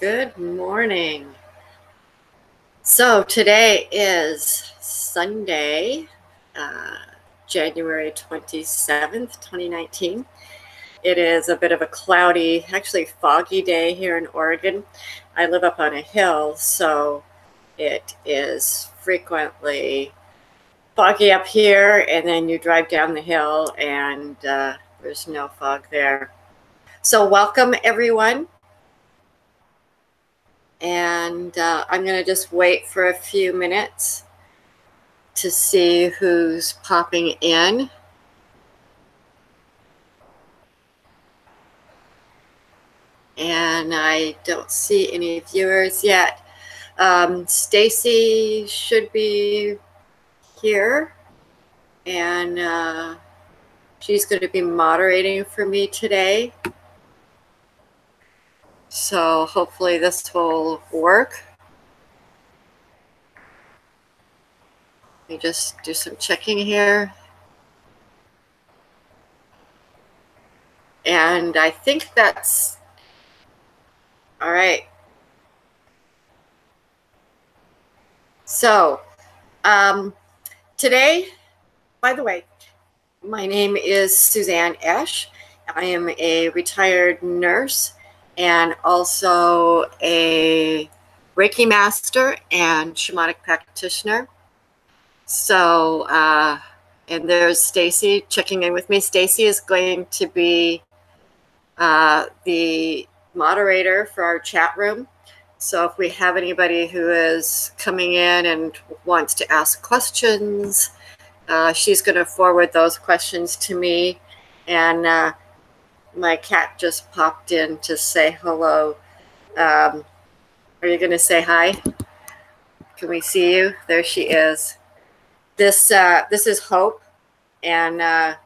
Good morning. So today is Sunday, January 27th, 2019. It is a bit of a cloudy, actually foggy day here in Oregon. I live up on a hill, so it is frequently foggy up here, and then you drive down the hill and there's no fog there. So welcome, everyone. And I'm going to just wait for a few minutes to see who's popping in. And I don't see any viewers yet. Stacy should be here, and she's going to be moderating for me today. So hopefully this will work. Let me just do some checking here. And I think that's all right. So today, by the way, my name is Suzanne Esch. I am a retired nurse and also a Reiki master and shamanic practitioner. So, and there's Stacy checking in with me. Stacy is going to be the moderator for our chat room. So if we have anybody who is coming in and wants to ask questions, she's going to forward those questions to me. And my cat just popped in to say hello. Are you going to say hi? Can we see you? There she is. This is Hope, and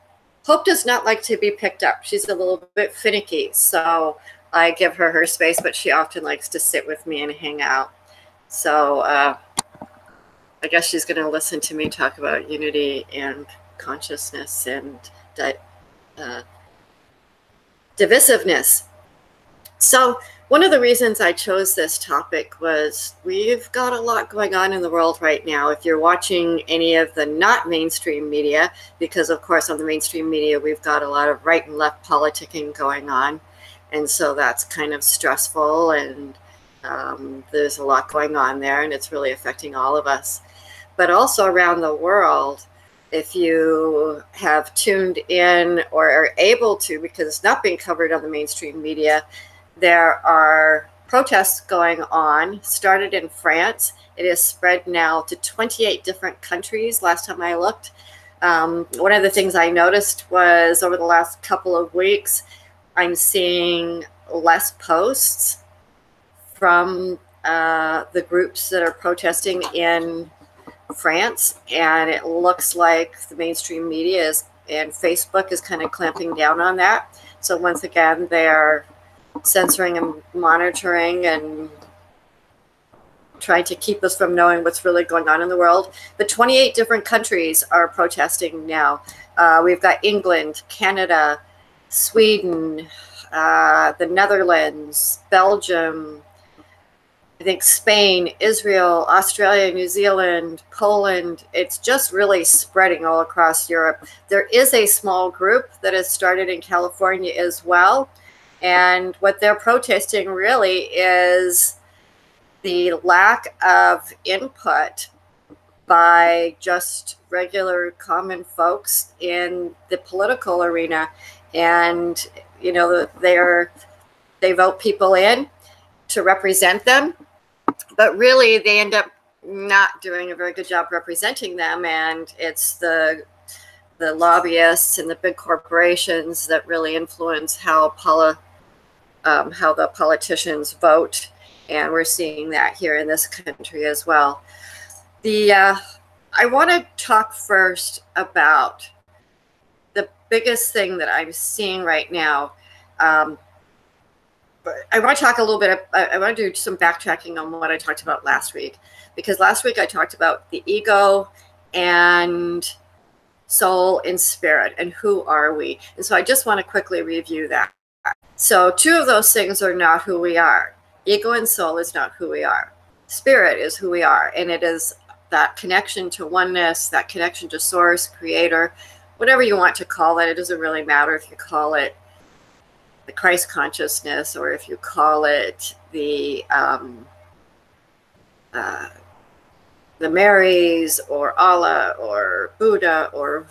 Hope does not like to be picked up. She's a little bit finicky, so I give her space, but she often likes to sit with me and hang out. So I guess she's going to listen to me talk about unity and consciousness and divisiveness. So one of the reasons I chose this topic was we've got a lot going on in the world right now. If you're watching any of the not mainstream media, because of course on the mainstream media we've got a lot of right and left politicking going on, and so that's kind of stressful, and there's a lot going on there, and it's really affecting all of us. But also around the world, if you have tuned in or are able to, because it's not being covered on the mainstream media, there are protests going on, started in France. It is spread now to 28 different countries last time I looked. One of the things I noticed was over the last couple of weeks, I'm seeing less posts from the groups that are protesting in France, and it looks like the mainstream media and Facebook is kind of clamping down on that. So once again, they're censoring and monitoring and trying to keep us from knowing what's really going on in the world. But 28 different countries are protesting now. We've got England, Canada, Sweden, the Netherlands, Belgium, I think Spain, Israel, Australia, New Zealand, Poland. It's just really spreading all across Europe. There is a small group that has started in California as well. And what they're protesting really is the lack of input by just regular common folks in the political arena. And, you know, they vote people in to represent them, but really they end up not doing a very good job representing them, and it's the lobbyists and the big corporations that really influence how the politicians vote, and we're seeing that here in this country as well. I want to talk first about the biggest thing that I'm seeing right now. I want to talk a little bit. I want to do some backtracking on what I talked about last week, because last week I talked about the ego and soul and spirit and who are we. And so I just want to quickly review that. So two of those things are not who we are. Ego and soul is not who we are. Spirit is who we are. And it is that connection to oneness, that connection to source, creator, whatever you want to call it. It doesn't really matter if you call it the Christ consciousness or if you call it the Marys or Allah or Buddha, or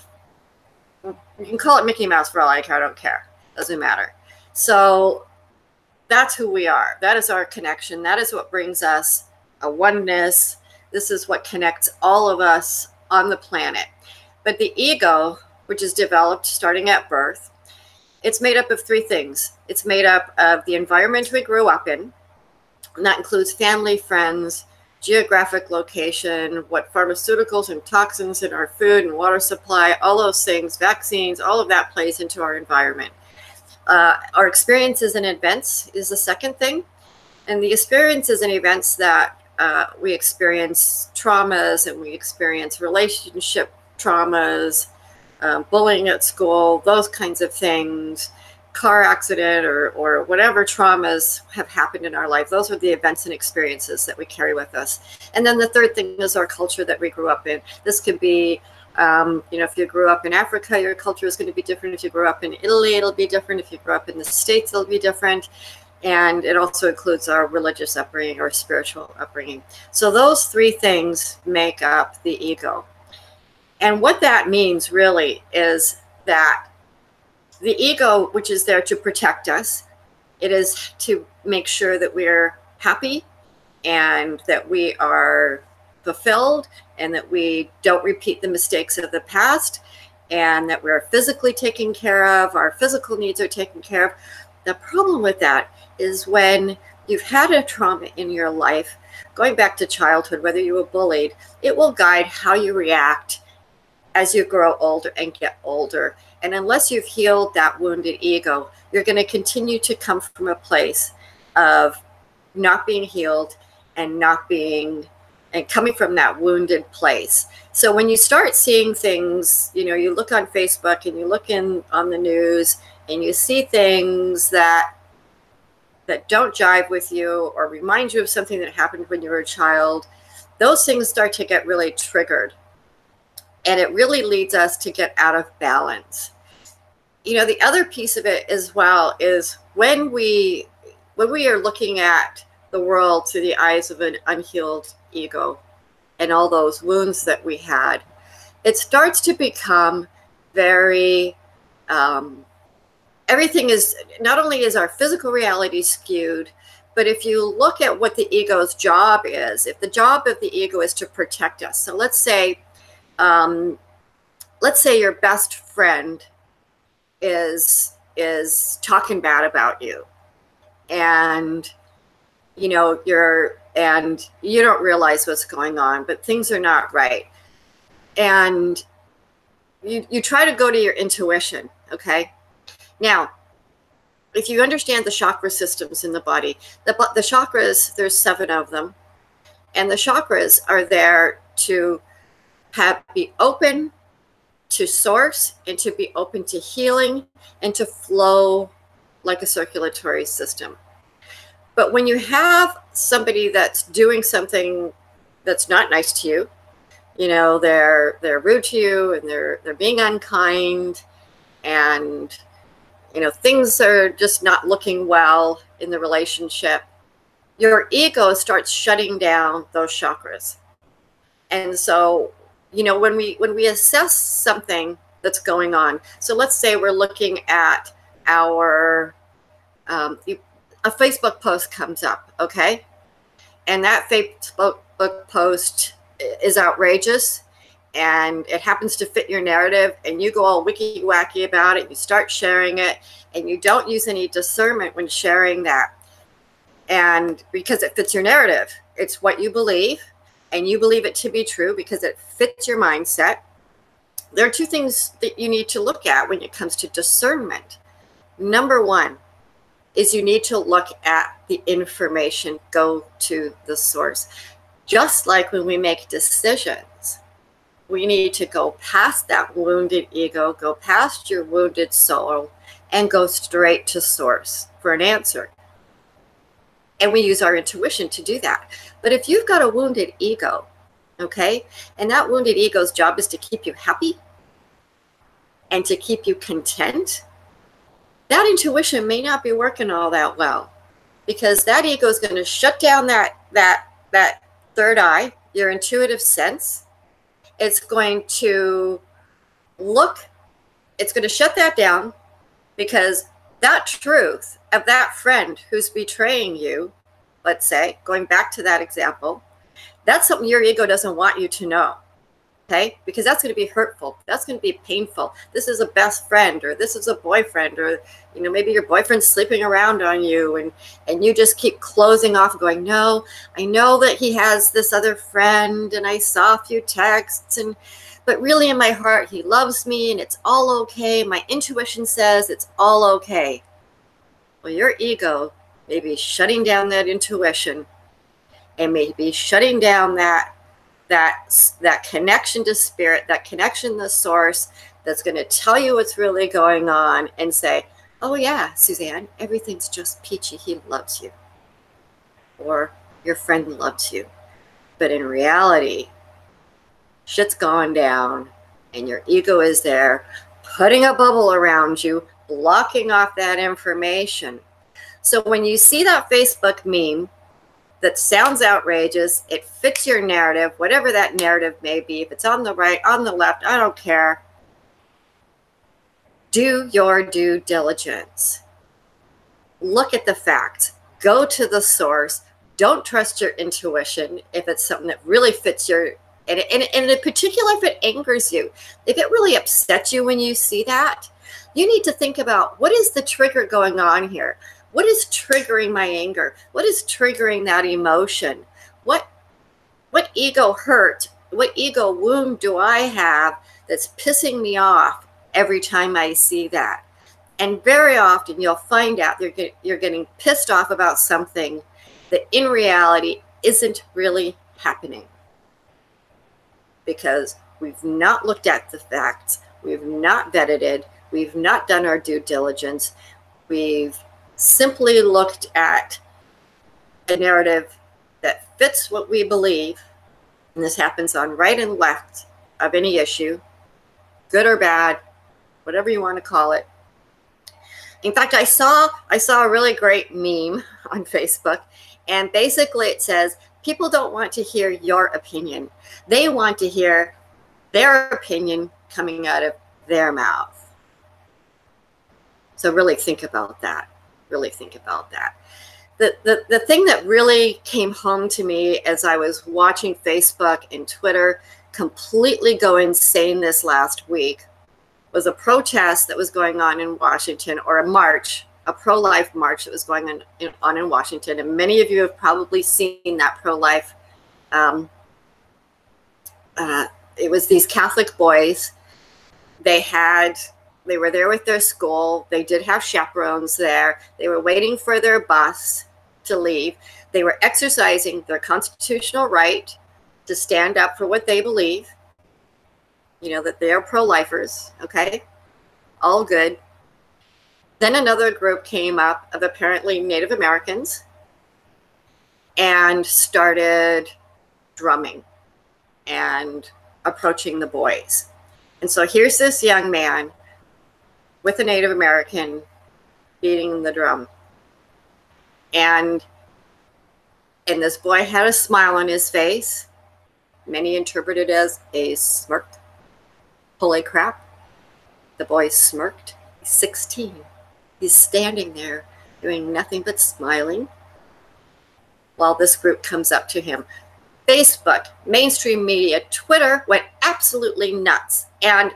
you can call it Mickey Mouse for all I care. I don't care. Doesn't matter. So that's who we are. That is our connection. That is what brings us a oneness. This is what connects all of us on the planet. But the ego, which is developed starting at birth, it's made up of three things. It's made up of the environment we grew up in, and that includes family, friends, geographic location, what pharmaceuticals and toxins in our food and water supply, all those things, vaccines, all of that plays into our environment. Our experiences and events is the second thing. And the experiences and events that we experience traumas, and we experience relationship traumas, bullying at school, those kinds of things, car accident or whatever traumas have happened in our life. Those are the events and experiences that we carry with us. And then the third thing is our culture that we grew up in. This could be, if you grew up in Africa, your culture is going to be different. If you grew up in Italy, it'll be different. If you grew up in the States, it'll be different. And it also includes our religious upbringing or spiritual upbringing. So those three things make up the ego. And what that means really is that the ego, which is there to protect us, it is to make sure that we're happy and that we are fulfilled and that we don't repeat the mistakes of the past and that we're physically taken care of, our physical needs are taken care of. The problem with that is when you've had a trauma in your life, going back to childhood, whether you were bullied, it will guide how you react as you grow older and get older. And unless you've healed that wounded ego, you're going to continue to come from a place of not being healed and coming from that wounded place. So when you start seeing things, you look on Facebook and you look on the news and you see things that don't jive with you or remind you of something that happened when you were a child, those things start to get really triggered. And it really leads us to get out of balance. The other piece of it as well is when we are looking at the world through the eyes of an unhealed ego and all those wounds that we had, it starts to become very, everything is, not only is our physical reality skewed, but if you look at what the ego's job is, if the job of the ego is to protect us. So let's say your best friend is talking bad about you, and you don't realize what's going on, but things are not right, and you try to go to your intuition. Okay, now if you understand the chakra systems in the body, the chakras, there's 7 of them, and the chakras are there to be open to source and to be open to healing and to flow like a circulatory system. But when you have somebody that's doing something that's not nice to you, they're rude to you and they're being unkind, and things are just not looking well in the relationship, your ego starts shutting down those chakras. And so when we assess something that's going on, so let's say we're looking at a Facebook post comes up, okay? And that Facebook post is outrageous and it happens to fit your narrative, and you go all wicky-wacky about it, you start sharing it, and you don't use any discernment when sharing that. And because it fits your narrative, it's what you believe, and you believe it to be true because it fits your mindset. There are 2 things that you need to look at when it comes to discernment. Number 1 is you need to look at the information, go to the source. Just like when we make decisions, we need to go past that wounded ego, go past your wounded soul, and go straight to source for an answer. And we use our intuition to do that. But if you've got a wounded ego, okay, and that wounded ego's job is to keep you happy and to keep you content, that intuition may not be working all that well, because that ego is going to shut down that third eye, your intuitive sense. It's going to it's going to shut that down, because that truth of that friend who's betraying you, let's say, going back to that example, that's something your ego doesn't want you to know. Okay, because that's going to be hurtful. That's going to be painful. This is a best friend, or this is a boyfriend, or maybe your boyfriend's sleeping around on you, and you just keep closing off, going, no, I know that he has this other friend, and I saw a few texts, but really in my heart he loves me, and it's all okay. My intuition says it's all okay. Well, your ego may be shutting down that intuition, and maybe shutting down that connection to spirit, that connection to source, that's going to tell you what's really going on and say, oh yeah, Suzanne, everything's just peachy. He loves you. Or your friend loves you. But in reality, shit's gone down, and your ego is there putting a bubble around you, blocking off that information. So when you see that Facebook meme that sounds outrageous, it fits your narrative, whatever that narrative may be, if it's on the right, on the left, I don't care. Do your due diligence. Look at the facts. Go to the source. Don't trust your intuition if it's something that really fits your, and in particular, if it angers you, if it really upsets you when you see that, you need to think about, what is the trigger going on here? What is triggering my anger? What is triggering that emotion? What ego hurt, what ego wound do I have that's pissing me off every time I see that? And very often you'll find out you're getting pissed off about something that in reality isn't really happening, because we've not looked at the facts, we've not vetted it, we've not done our due diligence, we've simply looked at a narrative that fits what we believe, and this happens on right and left of any issue, good or bad, whatever you want to call it. In fact, I saw a really great meme on Facebook, and basically it says, people don't want to hear your opinion. They want to hear their opinion coming out of their mouth. So really think about that. Really think about that. The thing that really came home to me as I was watching Facebook and Twitter completely go insane this last week was a protest that was going on in Washington, or a march, a pro-life march that was going on in Washington. And many of you have probably seen that pro-life. It was these Catholic boys. They were there with their school. They did have chaperones there. They were waiting for their bus to leave. They were exercising their constitutional right to stand up for what they believe. That they are pro-lifers, okay? All good. Then another group came up of apparently Native Americans and started drumming and approaching the boys. And so here's this young man with a Native American beating the drum. And this boy had a smile on his face. Many interpret it as a smirk. Holy crap. The boy smirked. He's 16. He's standing there doing nothing but smiling while this group comes up to him. Facebook, mainstream media, Twitter went absolutely nuts. And,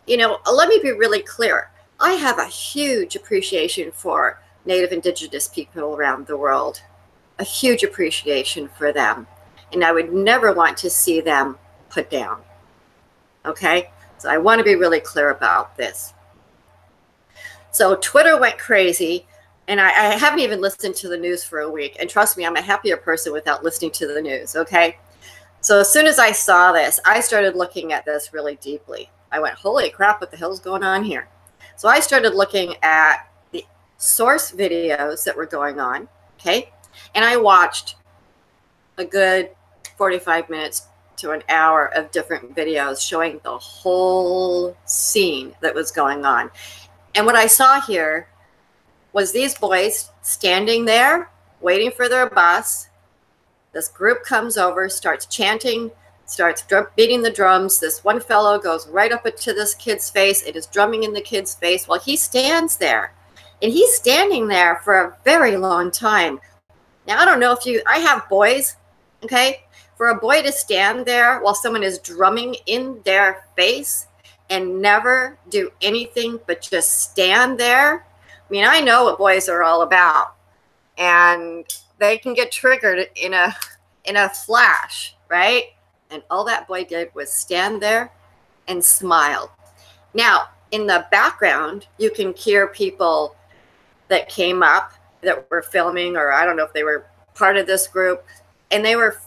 let me be really clear. I have a huge appreciation for Native Indigenous people around the world, a huge appreciation for them. And I would never want to see them put down. Okay? So I want to be really clear about this. So Twitter went crazy, and I haven't even listened to the news for a week. And trust me, I'm a happier person without listening to the news, okay? So as soon as I saw this, I started looking at this really deeply. I went, holy crap, what the hell is going on here? So I started looking at the source videos that were going on, okay? And I watched a good 45 minutes to an hour of different videos showing the whole scene that was going on. And what I saw here was these boys standing there waiting for their bus. This group comes over, starts chanting, starts beating the drums. This one fellow goes right up to this kid's face. It is drumming in the kid's face while he stands there. And he's standing there for a very long time. Now, I don't know if I have boys, okay? For a boy to stand there while someone is drumming in their face and never do anything but just stand there. I mean, I know what boys are all about, and they can get triggered in a flash, right? And all that boy did was stand there and smile. Now, in the background, you can hear people that came up that were filming, or I don't know if they were part of this group, and they were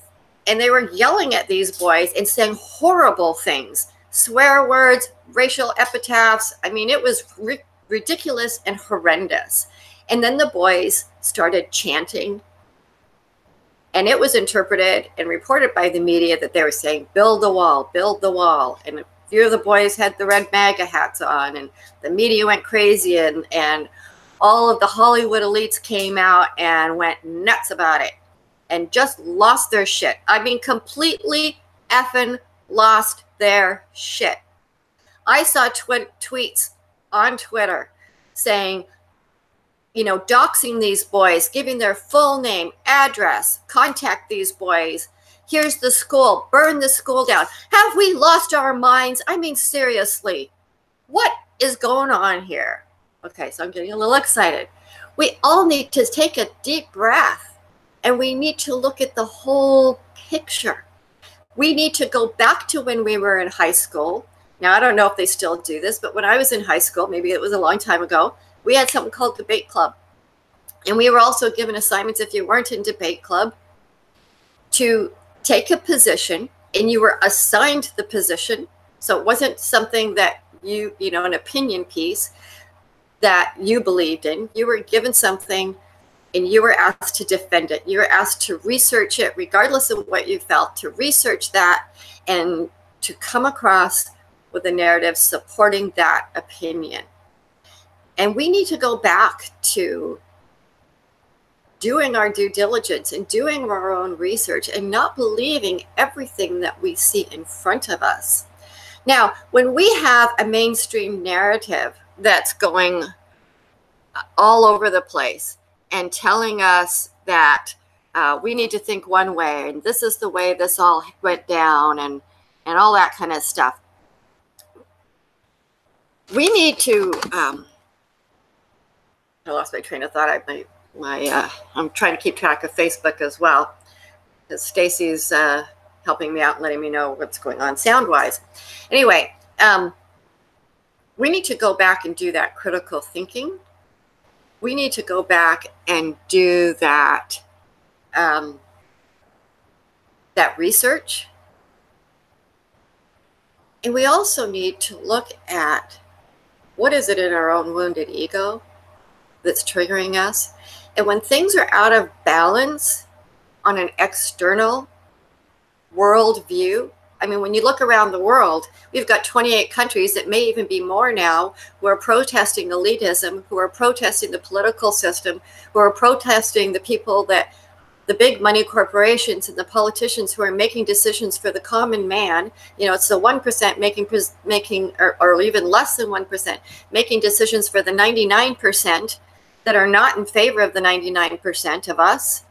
yelling at these boys and saying horrible things, swear words, racial epithets. I mean, it was ridiculous and horrendous. And then the boys started chanting, and it was interpreted and reported by the media that they were saying, build the wall, build the wall. And a few of the boys had the red MAGA hats on, and the media went crazy, and all of the Hollywood elites came out and went nuts about it and just lost their shit. I mean, completely effing lost their shit. I saw tweets on Twitter saying, you know, doxing these boys, giving their full name, address, contact these boys. Here's the school, burn the school down. Have we lost our minds? I mean, seriously, what is going on here? Okay, so I'm getting a little excited. We all need to take a deep breath, and we need to look at the whole picture. We need to go back to when we were in high school. Now, I don't know if they still do this, but when I was in high school, maybe it was a long time ago, we had something called debate club. And we were also given assignments, if you weren't in debate club, to take a position, and you were assigned the position. So it wasn't something that you know, an opinion piece that you believed in. You were given something, and you were asked to defend it. You were asked to research it, regardless of what you felt, to research that and to come across with a narrative supporting that opinion. And we need to go back to doing our due diligence and doing our own research and not believing everything that we see in front of us. Now, when we have a mainstream narrative that's going all over the place and telling us that we need to think one way, and this is the way this all went down, and all that kind of stuff, we need to I lost my train of thought. I'm trying to keep track of Facebook as well, because Stacy's helping me out and letting me know what's going on sound-wise. Anyway, we need to go back and do that critical thinking. We need to go back and do that that research. And we also need to look at what is it in our own wounded ego that's triggering us. And when things are out of balance on an external world view, I mean, when you look around the world, we've got 28 countries, that may even be more now, who are protesting elitism, who are protesting the political system, who are protesting the people that, the big money corporations and the politicians who are making decisions for the common man. You know, it's the 1% making or even less than 1%, making decisions for the 99% that are not in favor of the 99% of us.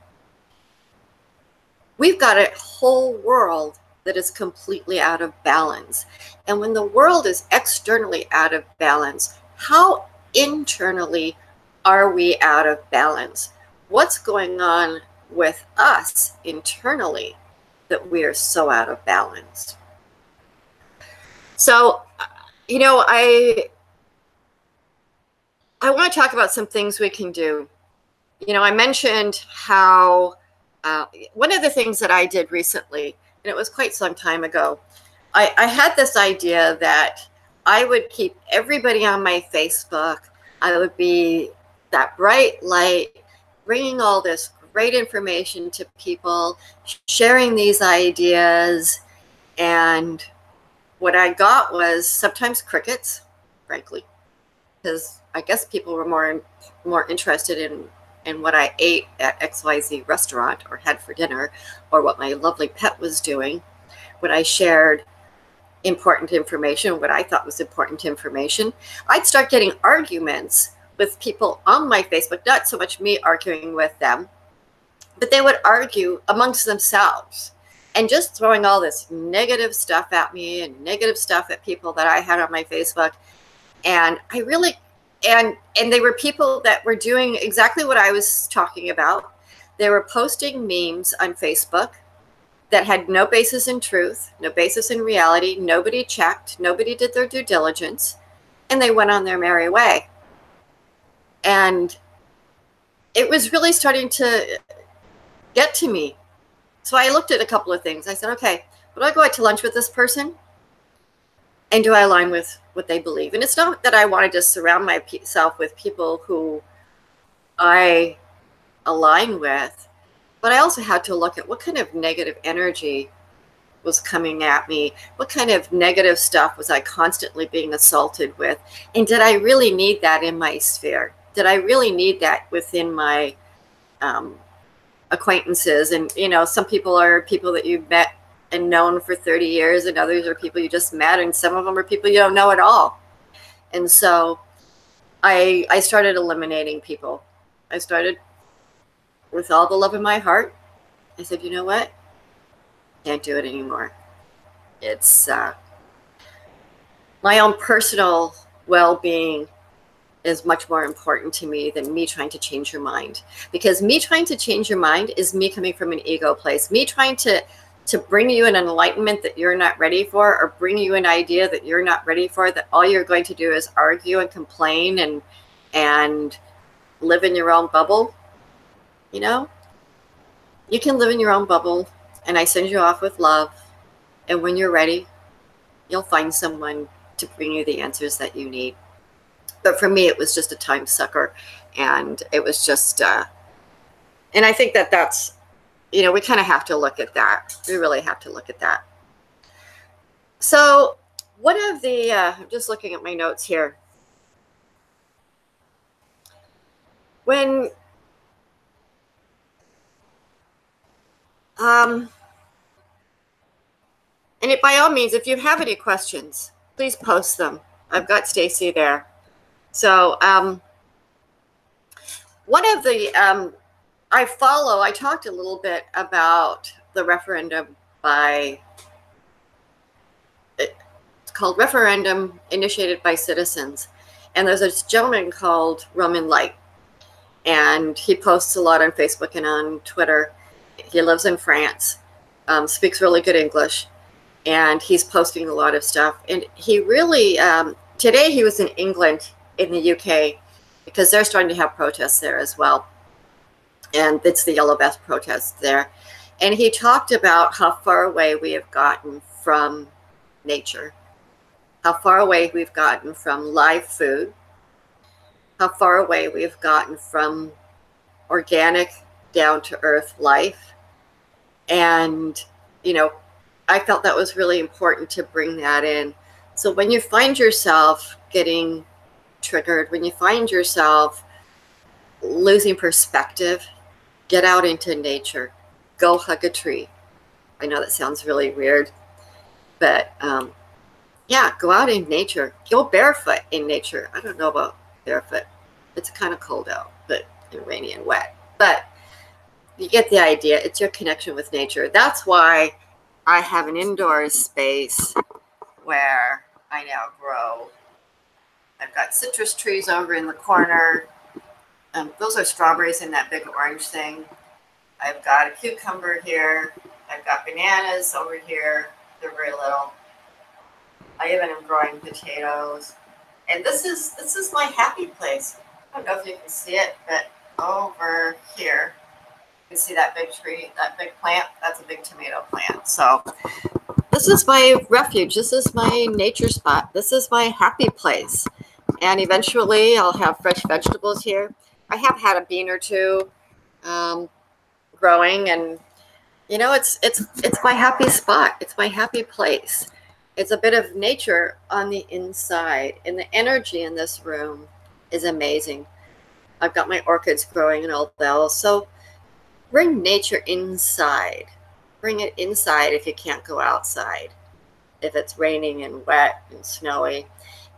We've got a whole world that is completely out of balance. And when the world is externally out of balance, how internally are we out of balance? What's going on with us internally that we are so out of balance? So, you know, I want to talk about some things we can do. You know, I mentioned how one of the things that I did recently, and it was quite some time ago, I had this idea that I would keep everybody on my Facebook. I would be that bright light, bringing all this great information to people, sharing these ideas. And what I got was sometimes crickets, frankly, because I guess people were more interested in what I ate at XYZ restaurant or had for dinner, or what my lovely pet was doing. When I shared important information, what I thought was important information, I'd start getting arguments with people on my Facebook, not so much me arguing with them, but they would argue amongst themselves and just throwing all this negative stuff at me and negative stuff at people that I had on my Facebook. And I really, and they were people that were doing exactly what I was talking about. They were posting memes on Facebook that had no basis in truth, no basis in reality. Nobody checked, nobody did their due diligence, and they went on their merry way. And it was really starting to get to me. So I looked at a couple of things. I said, okay, would I go out to lunch with this person? And do I align with what they believe? And it's not that I wanted to surround myself with people who I align with, but I also had to look at what kind of negative energy was coming at me. What kind of negative stuff was I constantly being assaulted with? And did I really need that in my sphere? Did I really need that within my acquaintances? And, you know, some people are people that you've met and known for 30 years, and others are people you just met, and some of them are people you don't know at all. And so I started eliminating people. I started with all the love in my heart. I said, you know what? Can't do it anymore. It's my own personal well-being is much more important to me than me trying to change your mind. Because me trying to change your mind is me coming from an ego place. Me trying to bring you an enlightenment that you're not ready for, or bring you an idea that you're not ready for, that all you're going to do is argue and complain and live in your own bubble. You know, you can live in your own bubble, and I send you off with love. And when you're ready, you'll find someone to bring you the answers that you need. But for me, it was just a time sucker. And it was just, and I think that that's, you know, we kind of have to look at that. We really have to look at that. So one of the, I'm just looking at my notes here. When, and by all means, if you have any questions, please post them. I've got Stacy there. So one of the, I talked a little bit about the referendum it's called Referendum Initiated by Citizens. And there's this gentleman called Roman Light. And he posts a lot on Facebook and on Twitter. He lives in France, speaks really good English. And he's posting a lot of stuff. And he really, today he was in England, in the UK, because they're starting to have protests there as well. And it's the Yellow Vest protests there. And he talked about how far away we have gotten from nature, how far away we've gotten from live food, how far away we've gotten from organic, down-to-earth life. And, you know, I felt that was really important to bring that in. So when you find yourself getting triggered, when you find yourself losing perspective, get out into nature. Go hug a tree. I know that sounds really weird, but yeah, go out in nature. Go barefoot in nature. I don't know about barefoot. It's kind of cold out, but and rainy and wet. But you get the idea. It's your connection with nature. That's why I have an indoor space where I now grow. I've got citrus trees over in the corner. Those are strawberries in that big orange thing. I've got a cucumber here. I've got bananas over here. They're very little. I even am growing potatoes. And this is my happy place. I don't know if you can see it, but over here, you can see that big tree, that big plant. That's a big tomato plant. So this is my refuge. This is my nature spot. This is my happy place. And eventually I'll have fresh vegetables here. I have had a bean or two. growing, and you know, it's my happy spot. It's my happy place. It's a bit of nature on the inside, and the energy in this room is amazing. I've got my orchids growing and all that. So bring nature inside. Bring it inside if you can't go outside, if it's raining and wet and snowy.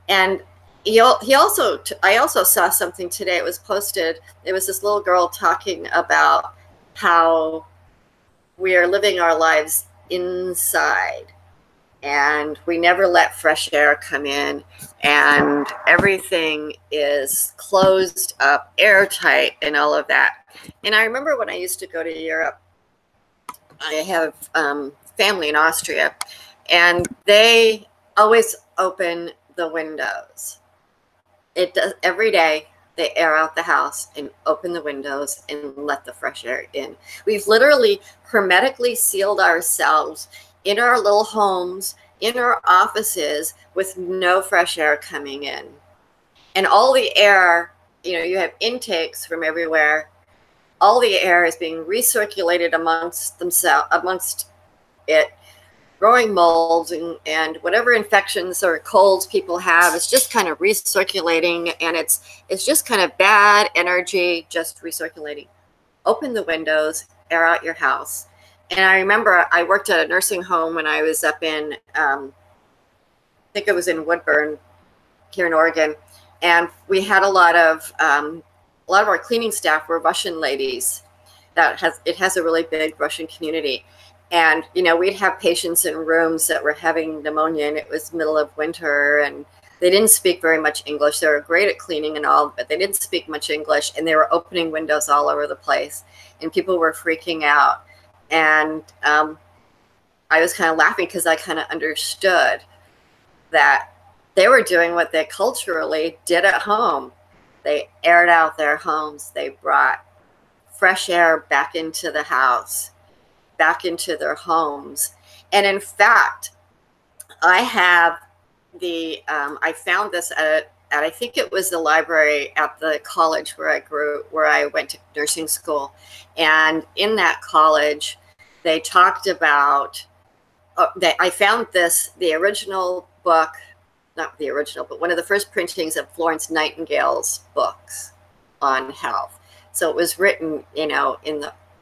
And I also saw something today. It was posted. It was this little girl talking about how we are living our lives inside, and we never let fresh air come in, and everything is closed up, airtight, and all of that. And I remember when I used to go to Europe, I have family in Austria, and they always open the windows. It does every day. They air out the house and open the windows and let the fresh air in. We've literally hermetically sealed ourselves in our little homes, in our offices, with no fresh air coming in. And all the air, you know, you have intakes from everywhere. All the air is being recirculated amongst it, growing molds and whatever infections or colds people have. It's just kind of recirculating, and it's just kind of bad energy just recirculating. Open the windows, air out your house. And I remember I worked at a nursing home when I was up in, I think it was in Woodburn here in Oregon, and we had a lot of our cleaning staff were Russian ladies. It has a really big Russian community. And, you know, we'd have patients in rooms that were having pneumonia, and it was middle of winter, and they didn't speak very much English. They were great at cleaning and all, but they didn't speak much English, and they were opening windows all over the place, and people were freaking out. And I was kind of laughing because I kind of understood that they were doing what they culturally did at home. They aired out their homes. They brought fresh air back into the house, back into their homes. And in fact, I have I found this at I think it was the library at the college where I went to nursing school. And in that college, they talked about, I found the original book, not the original, but one of the first printings of Florence Nightingale's books on health. So it was written, you know,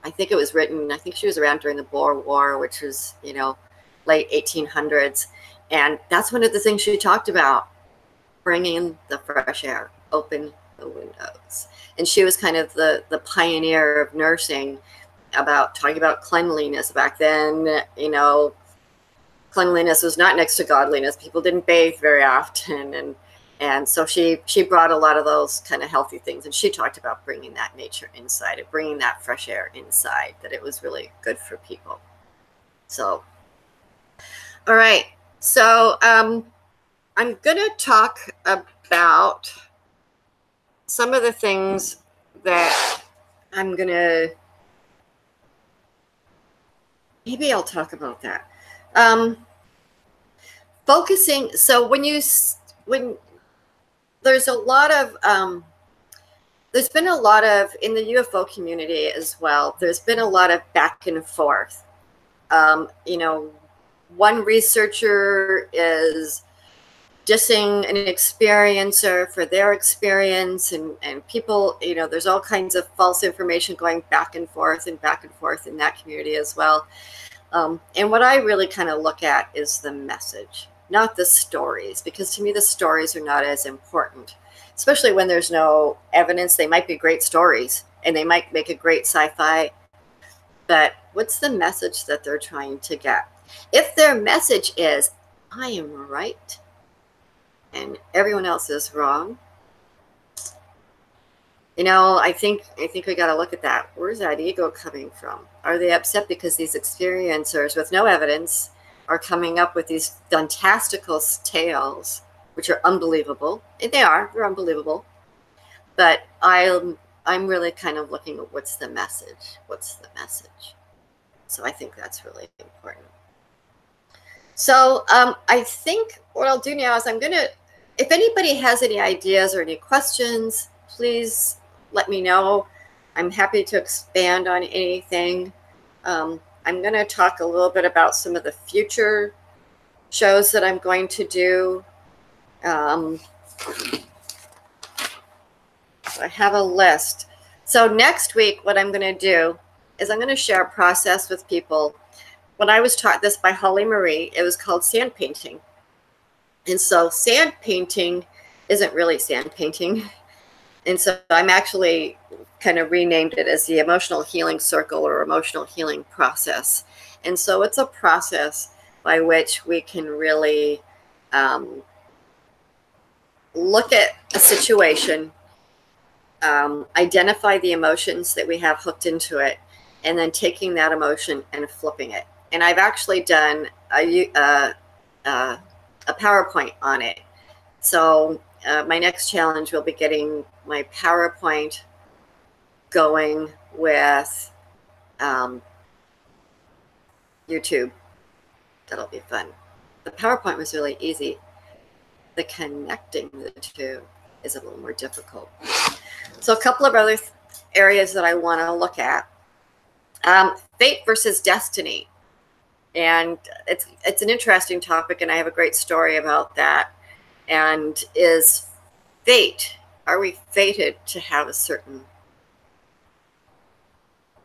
I think she was around during the Boer War, which was, you know, late 1800s. And that's one of the things she talked about, bringing in the fresh air, open the windows. And she was kind of the pioneer of nursing, talking about cleanliness. Back then, you know, cleanliness was not next to godliness. People didn't bathe very often. And so she brought a lot of those kind of healthy things. And she talked about bringing that nature inside, and bringing that fresh air inside, that it was really good for people. So, all right. So I'm going to talk about some of the things that maybe I'll talk about that. Focusing. So when there's a lot of, there's been a lot of, in the UFO community as well, there's been a lot of back and forth. You know, one researcher is dissing an experiencer for their experience, and people, you know, there's all kinds of false information going back and forth in that community as well. And what I really kind of look at is the message, not the stories, because to me the stories are not as important, especially when there's no evidence. They might be great stories and they might make a great sci-fi, but what's the message that they're trying to get? If their message is, I am right and everyone else is wrong, you know, I think we got to look at that. Where's that ego coming from? Are they upset because these experiencers with no evidence are coming up with these fantastical tales, which are unbelievable? And they're unbelievable. But I'm really kind of looking at what's the message? What's the message? So I think that's really important. So I think what I'll do now is if anybody has any ideas or any questions, please let me know. I'm happy to expand on anything. I'm going to talk a little bit about some of the future shows that I'm going to do. I have a list. So next week, what I'm going to do is I'm going to share a process with people. When I was taught this by Holly Marie, it was called sand painting. And so sand painting isn't really sand painting. And so I'm actually kind of renamed it as the emotional healing circle or emotional healing process. And so it's a process by which we can really look at a situation, identify the emotions that we have hooked into it, and then taking that emotion and flipping it. And I've actually done a PowerPoint on it. So my next challenge will be getting my PowerPoint going with YouTube. That'll be fun. The PowerPoint was really easy. The connecting the two is a little more difficult. So a couple of other areas that I want to look at. Fate versus destiny. And it's an interesting topic, and I have a great story about that. And is fate, are we fated to have a certain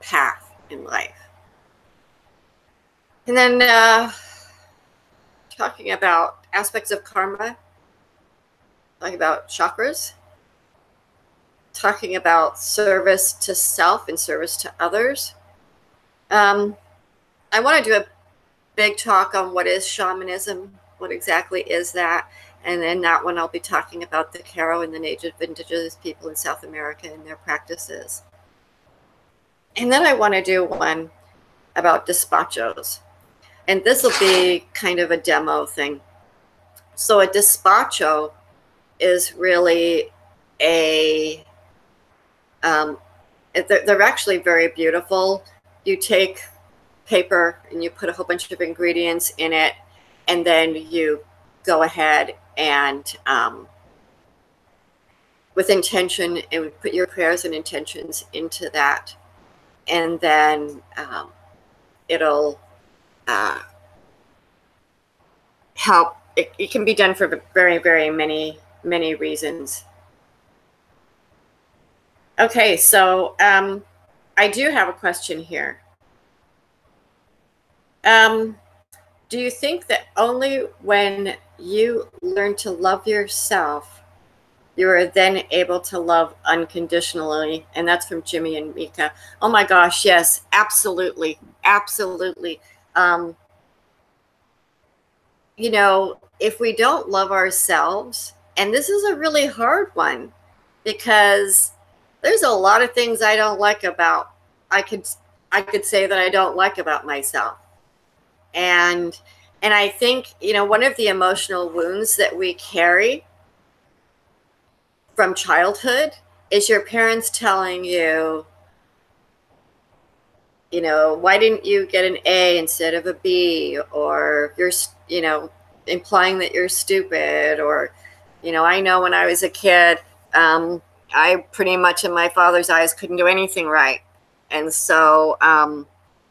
path in life? And then talking about aspects of karma, talking about chakras, talking about service to self and service to others. I want to do a big talk on what is shamanism, what exactly is that. And then that one I'll be talking about the Caro and the native indigenous people in South America and their practices. And then I want to do one about despachos. And this will be kind of a demo thing. So a despacho is really a, they're actually very beautiful. You take paper and you put a whole bunch of ingredients in it, and then you go ahead and with intention and put your prayers and intentions into that, and then it'll help. It can be done for very, very many reasons. Okay, so I do have a question here. Do you think that only when you learn to love yourself, you are then able to love unconditionally? And that's from Jimmy and Mika. Oh my gosh, yes, absolutely, absolutely. You know, if we don't love ourselves, and this is a really hard one, because there's a lot of things I don't like about, I could say that I don't like about myself. And I think, you know, one of the emotional wounds that we carry from childhood is your parents telling you, you know, why didn't you get an A instead of a B? Or you're, you know, implying that you're stupid. Or, you know, I know when I was a kid, I pretty much in my father's eyes couldn't do anything right. And so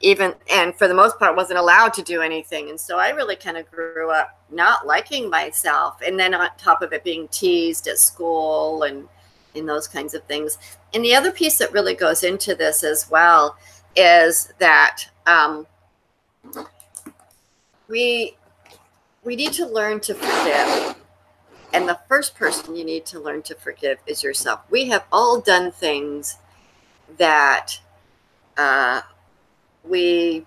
and for the most part wasn't allowed to do anything. And so I really kind of grew up not liking myself. And then on top of it being teased at school and those kinds of things. And the other piece that really goes into this as well is that we need to learn to forgive. And the first person you need to learn to forgive is yourself. We have all done things that we,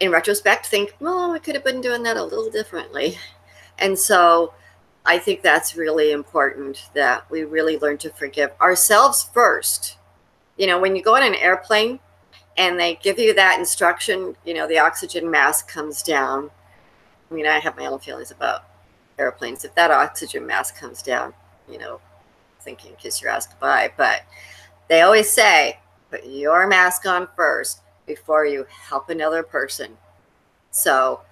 in retrospect, think, well, I could have been doing that a little differently. And so I think that's really important, that we really learn to forgive ourselves first. You know, when you go on an airplane and they give you that instruction, you know, the oxygen mask comes down. I mean, I have my own feelings about airplanes. If that oxygen mask comes down, you know, thinking kiss your ass goodbye. But they always say, put your mask on first before you help another person. So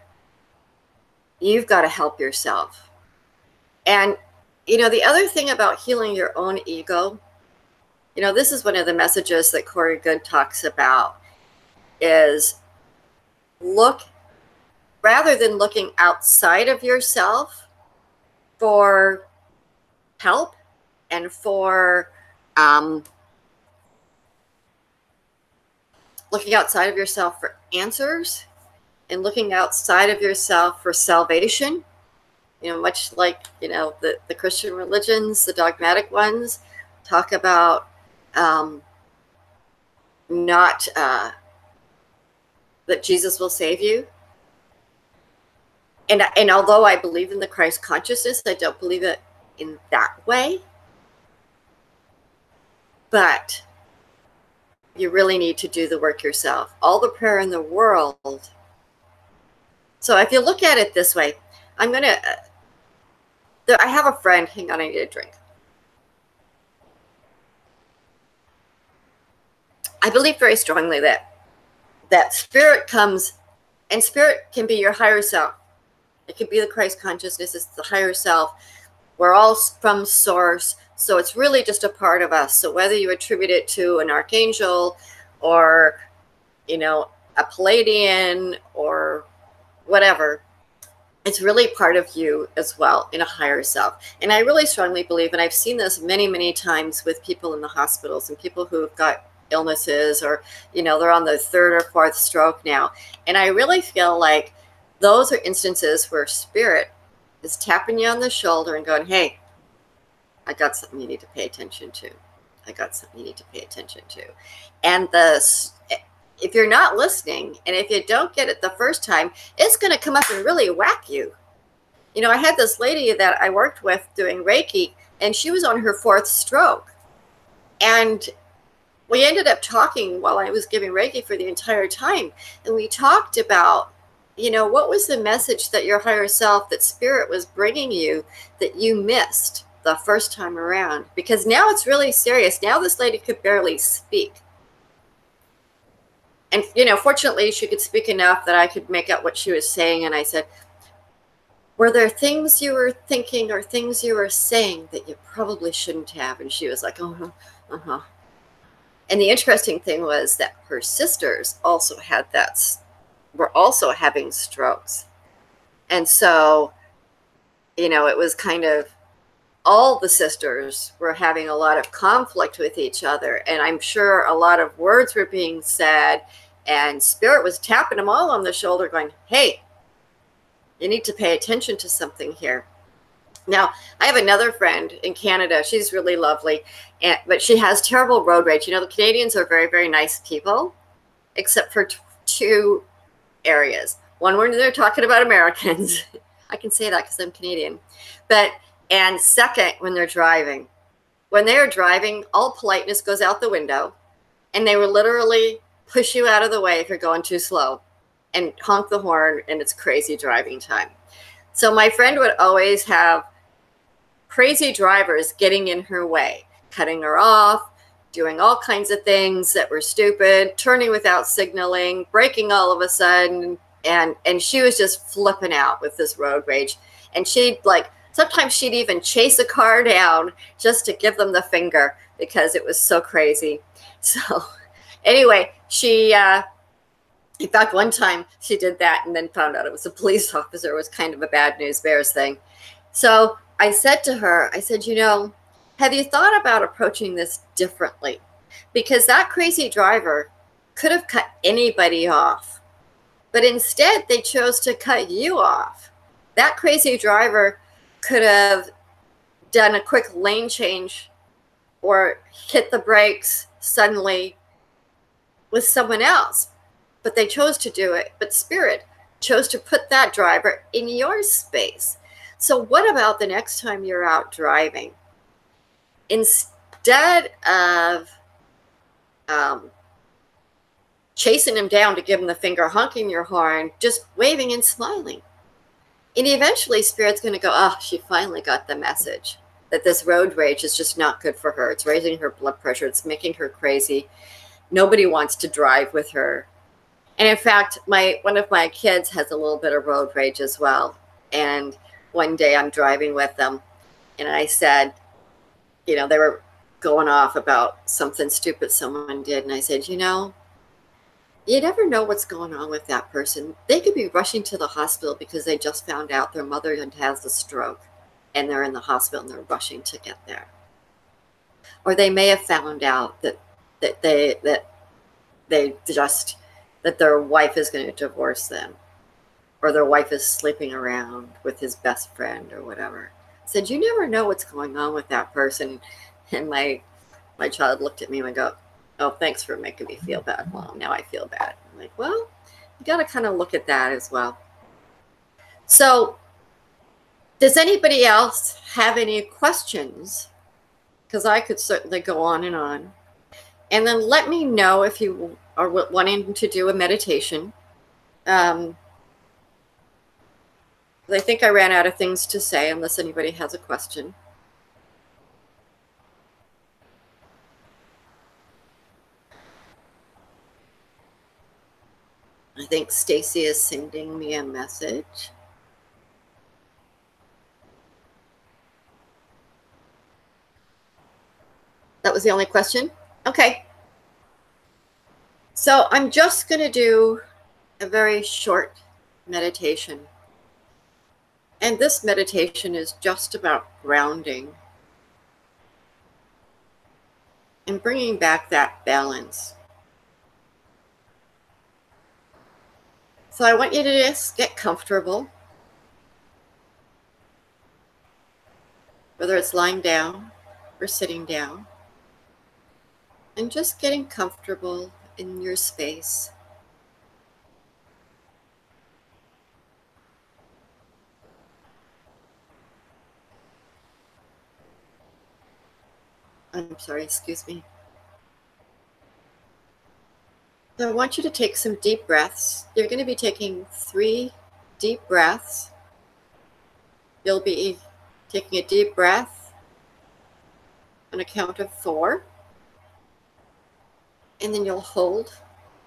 you've got to help yourself. And, you know, the other thing about healing your own ego You know, this is one of the messages that Corey Good talks about, is rather than looking outside of yourself for help and for looking outside of yourself for answers and looking outside of yourself for salvation, you know, much like, you know, the Christian religions, the dogmatic ones, talk about not that Jesus will save you. And although I believe in the Christ consciousness, I don't believe it in that way. But you really need to do the work yourself. All the prayer in the world. So if you look at it this way, I have a friend, hang on, I need a drink. I believe very strongly that spirit comes, and spirit can be your higher self. It could be the Christ consciousness, it's the higher self. We're all from source, so it's really just a part of us. So whether you attribute it to an archangel or, you know, a Palladian or whatever, it's really part of you as well, in a higher self. And I really strongly believe, and I've seen this many, many times with people in the hospitals and people who have got illnesses, or, you know, they're on the 3rd or 4th stroke now. And I really feel like those are instances where spirit is tapping you on the shoulder and going, hey, I got something you need to pay attention to. I got something you need to pay attention to. And if you're not listening, and if you don't get it the first time, it's going to come up and really whack you. You know, I had this lady that I worked with doing Reiki, and she was on her 4th stroke. And we ended up talking while I was giving Reiki for the entire time. And we talked about, you know, what was the message that your higher self, that spirit was bringing you, that you missed the first time around? Because now it's really serious. Now this lady could barely speak. And, you know, fortunately she could speak enough that I could make out what she was saying. And I said, were there things you were thinking or things you were saying that you probably shouldn't have? And she was like, uh-huh, uh-huh. And the interesting thing was that her sisters also had were also having strokes. And so, you know, it was kind of, all the sisters were having a lot of conflict with each other. And I'm sure a lot of words were being said, and spirit was tapping them all on the shoulder going, hey, you need to pay attention to something here. Now, I have another friend in Canada. She's really lovely, but she has terrible road rage. You know, the Canadians are very, very nice people, except for two areas. One, when they're talking about Americans. I can say that because I'm Canadian. And second, when they're driving. When they are driving, all politeness goes out the window, and they will literally push you out of the way if you're going too slow and honk the horn, and it's crazy driving time. So my friend would always have crazy drivers getting in her way, cutting her off, doing all kinds of things that were stupid, turning without signaling, braking all of a sudden, and she was just flipping out with this road rage. And sometimes she'd even chase a car down just to give them the finger because it was so crazy. So anyway, in fact, one time she did that and then found out it was a police officer. It was kind of a bad news bears thing. So I said to her, I said, you know, have you thought about approaching this differently? Because that crazy driver could have cut anybody off, but instead they chose to cut you off. That crazy driver could have done a quick lane change or hit the brakes suddenly with someone else, but they chose to do it. But spirit chose to put that driver in your space. So what about the next time you're out driving? Instead of chasing him down to give him the finger, honking your horn, just waving and smiling. And eventually spirit's going to go, oh, she finally got the message that this road rage is just not good for her. It's raising her blood pressure. It's making her crazy. Nobody wants to drive with her. And in fact, one of my kids has a little bit of road rage as well. And one day I'm driving with them, and I said, you know, they were going off about something stupid someone did. And I said, you know, you never know what's going on with that person. They could be rushing to the hospital because they just found out their mother has a stroke and they're in the hospital and they're rushing to get there. Or they may have found out that their wife is going to divorce them, or their wife is sleeping around with his best friend or whatever. I said, you never know what's going on with that person. And my child looked at me and go, oh, thanks for making me feel bad, Mom. Now I feel bad. I'm like, well, you got to kind of look at that as well. So does anybody else have any questions? Because I could certainly go on. And then let me know if you are wanting to do a meditation. I think I ran out of things to say unless anybody has a question. I think Stacy is sending me a message. That was the only question? Okay. So I'm just going to do a very short meditation. And this meditation is just about grounding and bringing back that balance. So I want you to just get comfortable, whether it's lying down or sitting down, and just getting comfortable in your space. I'm sorry, excuse me. So I want you to take some deep breaths. You're going to be taking 3 deep breaths. You'll be taking a deep breath on a count of 4. And then you'll hold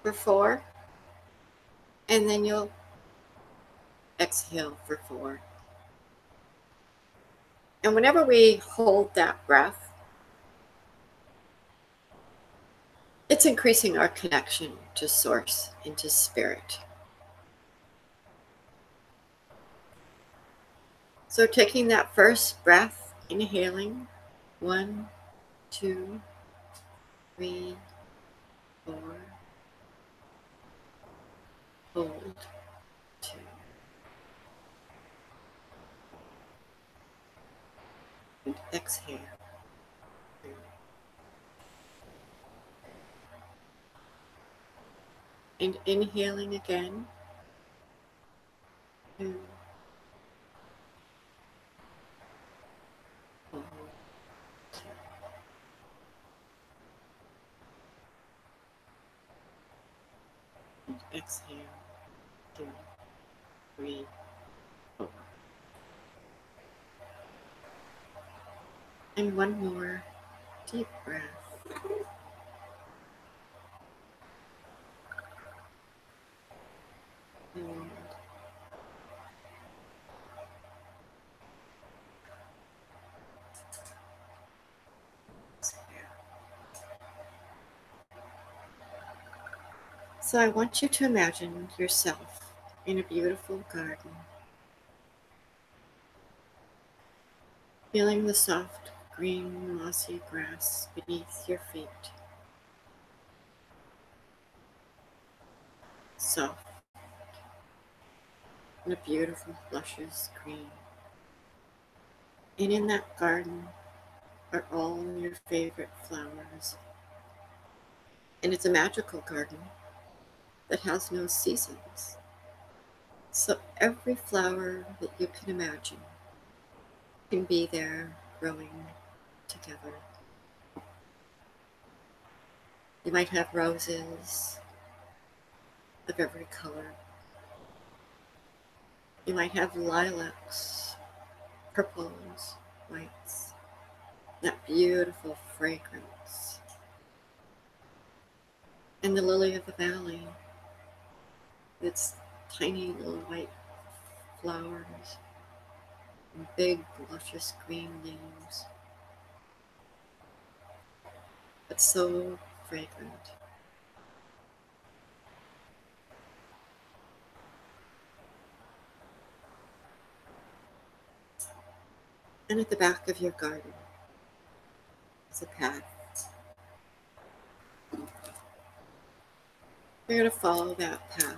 for 4. And then you'll exhale for 4. And whenever we hold that breath, it's increasing our connection to Source and to Spirit. So taking that first breath, inhaling, 1, 2, 3, 4, hold, 2, and exhale, 3. And inhaling again, 2, hold, 2. And exhale, 2, 3, 4. And one more deep breath. And exhale. So I want you to imagine yourself in a beautiful garden, feeling the soft green mossy grass beneath your feet. Soft and a beautiful luscious green. And in that garden are all your favorite flowers. And it's a magical garden that has no seasons. So every flower that you can imagine can be there growing together. You might have roses of every color. You might have lilacs, purples, whites, that beautiful fragrance. And the lily of the valley, its tiny little white flowers and big luscious green leaves. It's so fragrant. And at the back of your garden is a path. You're going to follow that path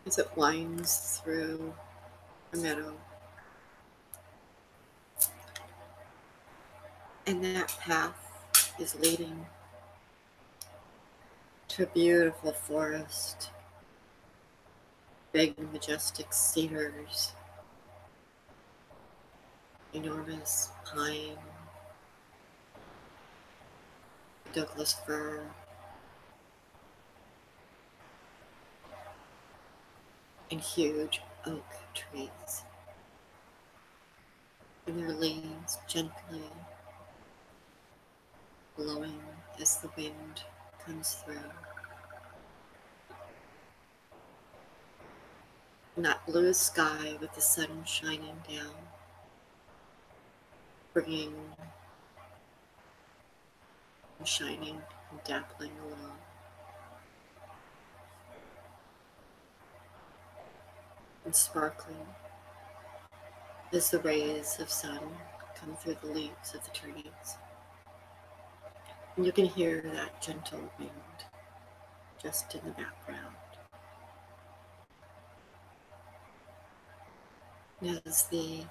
as it winds through a meadow. And that path is leading to a beautiful forest, big majestic cedars, enormous pine, Douglas fir, and huge oak trees. And their leaves gently blowing as the wind comes through. And that blue sky with the sun shining down, bringing and shining and dappling along. And sparkling as the rays of sun come through the leaves of the trees. And you can hear that gentle wind just in the background. And as the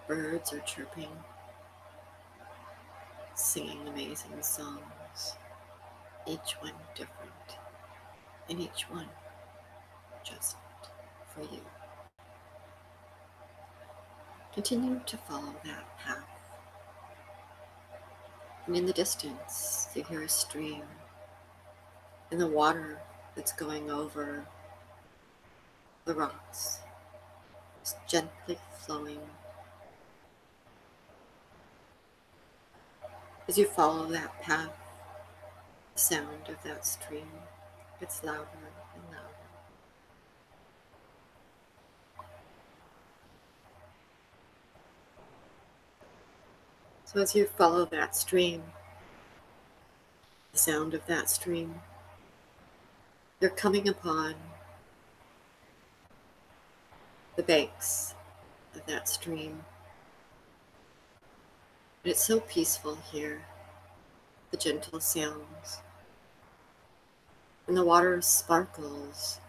birds are chirping, singing amazing songs, each one different, and each one just for you. Continue to follow that path. And in the distance, you hear a stream and the water that's going over the rocks is gently flowing. As you follow that path, the sound of that stream gets louder and louder. So as you follow that stream, the sound of that stream, you're coming upon the banks of that stream. And it's so peaceful here, the gentle sounds. And the water sparkles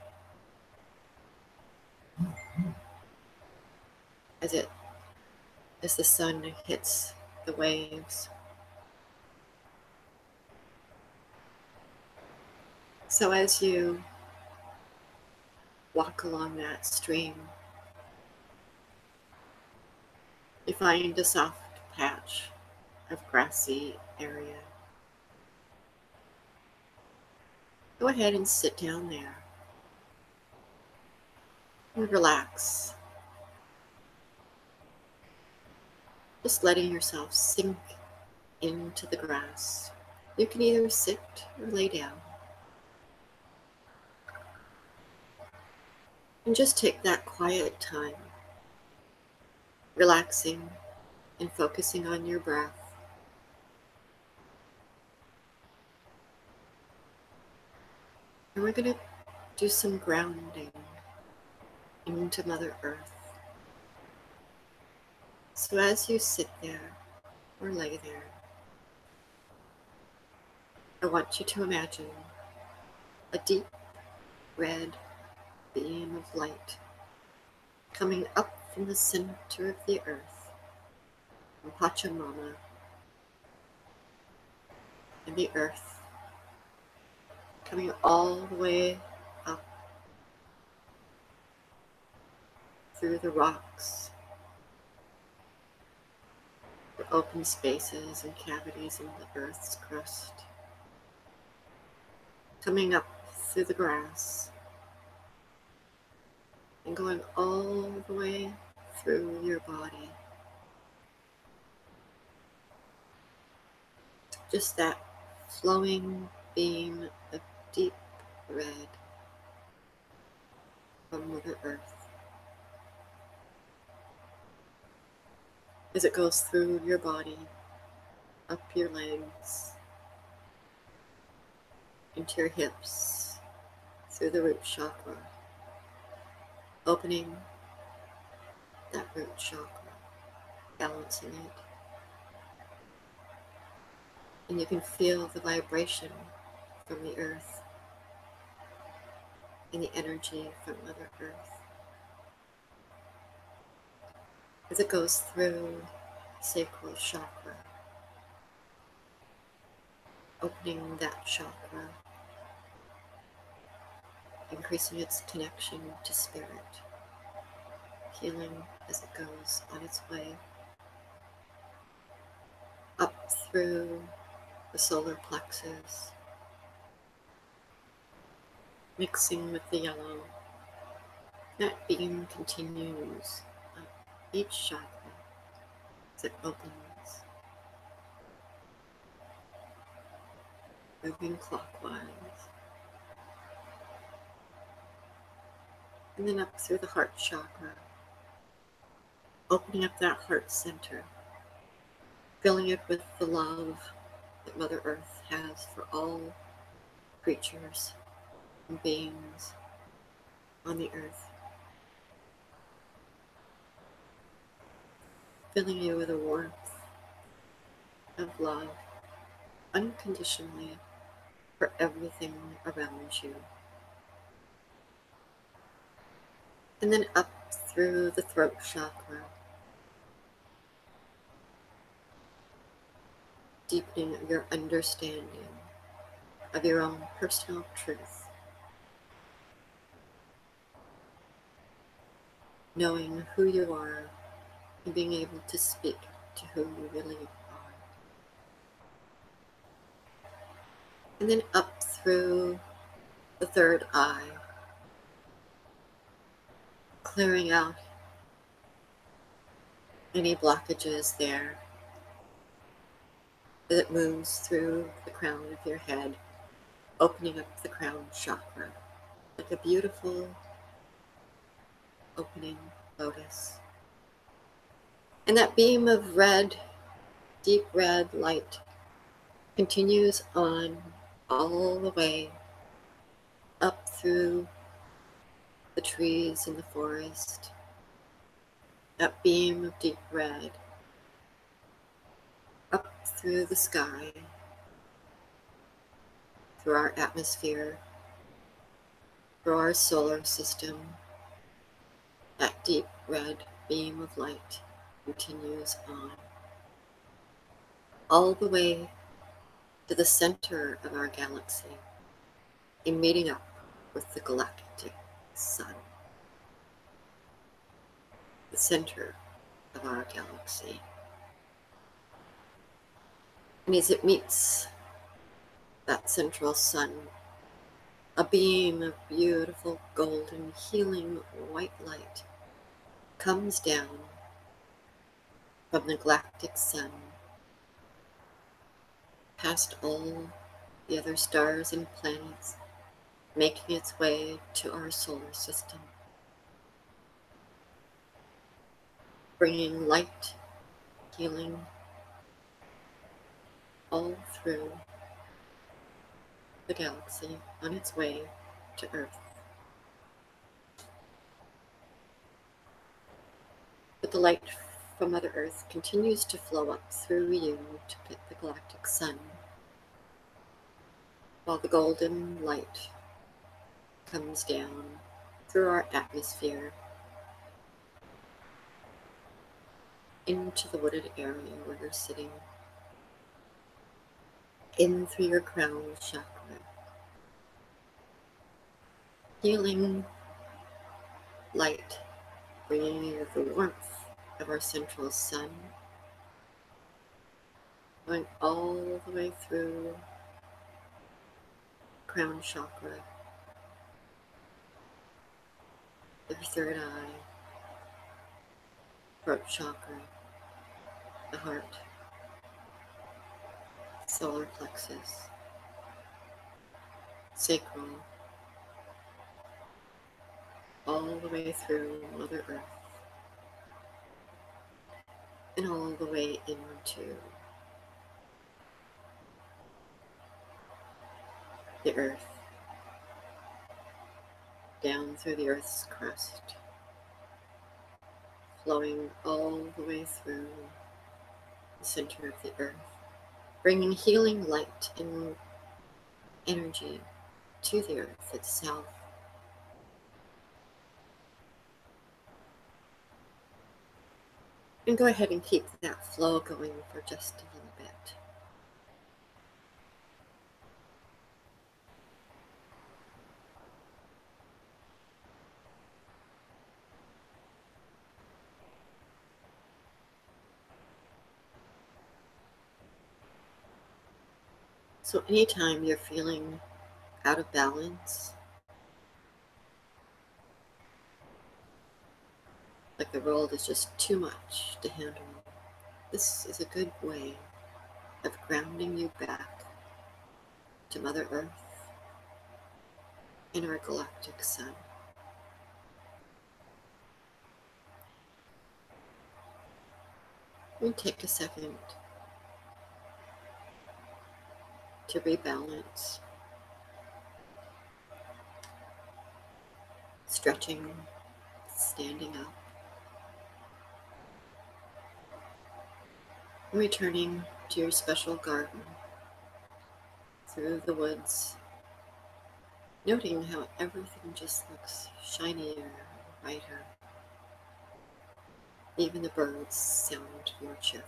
as the sun hits the waves. So as you walk along that stream, you find a soft patch of grassy area. Go ahead and sit down there and relax, just letting yourself sink into the grass. You can either sit or lay down. And just take that quiet time, relaxing and focusing on your breath. And we're going to do some grounding into Mother Earth. So as you sit there or lay there, I want you to imagine a deep red beam of light coming up from the center of the earth, from Pachamama, and the earth coming all the way up through the rocks, the open spaces and cavities in the earth's crust, coming up through the grass, and going all the way through your body. Just that flowing beam of deep red from Mother Earth. as it goes through your body, up your legs, into your hips, through the root chakra, opening that root chakra, balancing it. And you can feel the vibration from the earth and the energy from Mother Earth as it goes through the sacral chakra, opening that chakra, increasing its connection to spirit, healing as it goes on its way up through the solar plexus, mixing with the yellow. That beam continues up each chakra as it opens, moving clockwise, and then up through the heart chakra, opening up that heart center, filling it with the love that Mother Earth has for all creatures and beings on the earth, filling you with a warmth of love unconditionally for everything around you. And then up through the throat chakra, deepening your understanding of your own personal truth, knowing who you are and being able to speak to who you really are. And then up through the third eye, clearing out any blockages there as it moves through the crown of your head, opening up the crown chakra like a beautiful opening lotus. And that beam of red, deep red light continues on all the way up through the trees in the forest. That beam of deep red up through the sky, through our atmosphere, through our solar system. That deep red beam of light continues on all the way to the center of our galaxy, in meeting up with the galactic sun, the center of our galaxy. And as it meets that central sun, a beam of beautiful golden healing white light comes down from the galactic sun, past all the other stars and planets, making its way to our solar system, bringing light, healing all through the galaxy on its way to Earth. But the light from Mother Earth continues to flow up through you to hit the galactic sun, while the golden light comes down through our atmosphere into the wooded area where you're sitting, in through your crown chakra, healing light, bringing you the warmth of our central sun, going all the way through crown chakra, your third eye, throat chakra, the heart, solar plexus, sacral, all the way through Mother Earth, and all the way into the earth, down through the earth's crust, flowing all the way through the center of the earth, bringing healing light and energy to the earth itself. And go ahead and keep that flow going for just a little bit. So anytime you're feeling out of balance, like the world is just too much to handle, this is a good way of grounding you back to Mother Earth and our galactic sun. And take a second to rebalance, stretching, standing up, and returning to your special garden through the woods, noting how everything just looks shinier, brighter. Even the birds sound more cheerful.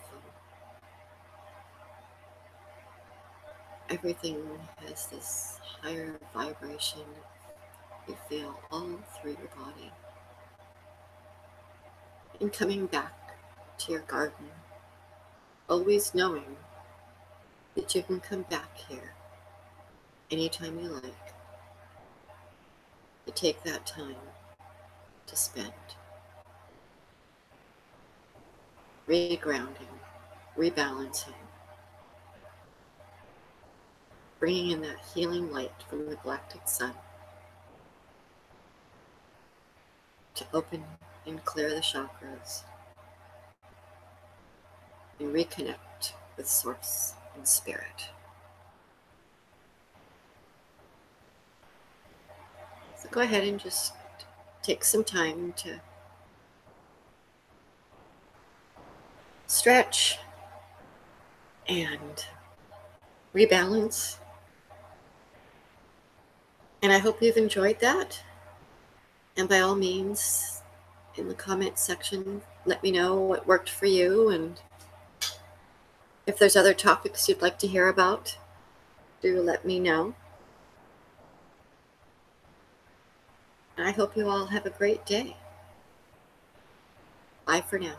Everything has this higher vibration you feel all through your body. And coming back to your garden, always knowing that you can come back here anytime you like, to take that time to spend regrounding, rebalancing, bringing in that healing light from the galactic sun to open and clear the chakras and reconnect with Source and Spirit. So go ahead and just take some time to stretch and rebalance. And I hope you've enjoyed that. And by all means, in the comment section, let me know what worked for you, and if there's other topics you'd like to hear about, do let me know. And I hope you all have a great day. Bye for now.